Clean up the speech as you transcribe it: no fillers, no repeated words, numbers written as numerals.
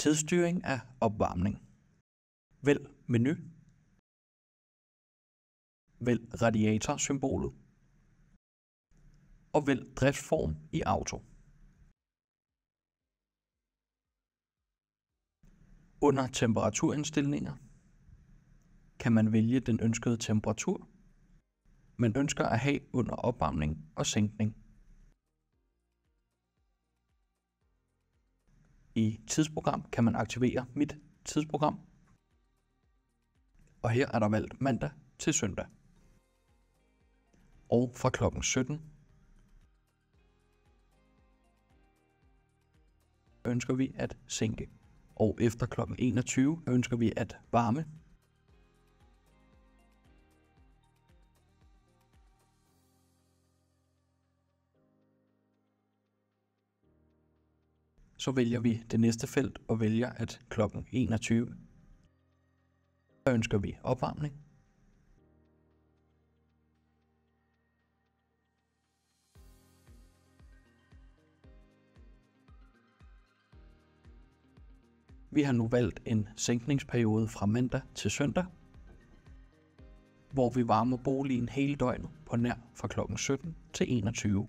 Tidsstyring af opvarmning. Vælg menu. Vælg radiatorsymbolet. Og vælg driftsform i auto. Under temperaturindstillinger kan man vælge den ønskede temperatur, man ønsker at have under opvarmning og sænkning. I tidsprogram kan man aktivere mit tidsprogram, og her er der valgt mandag til søndag. Og fra klokken 17 ønsker vi at sænke, og efter klokken 21 ønsker vi at varme. Så vælger vi det næste felt og vælger, at klokken 21 så ønsker vi opvarmning. Vi har nu valgt en sænkningsperiode fra mandag til søndag, hvor vi varmer boligen hele døgnet på nær fra klokken 17 til 21.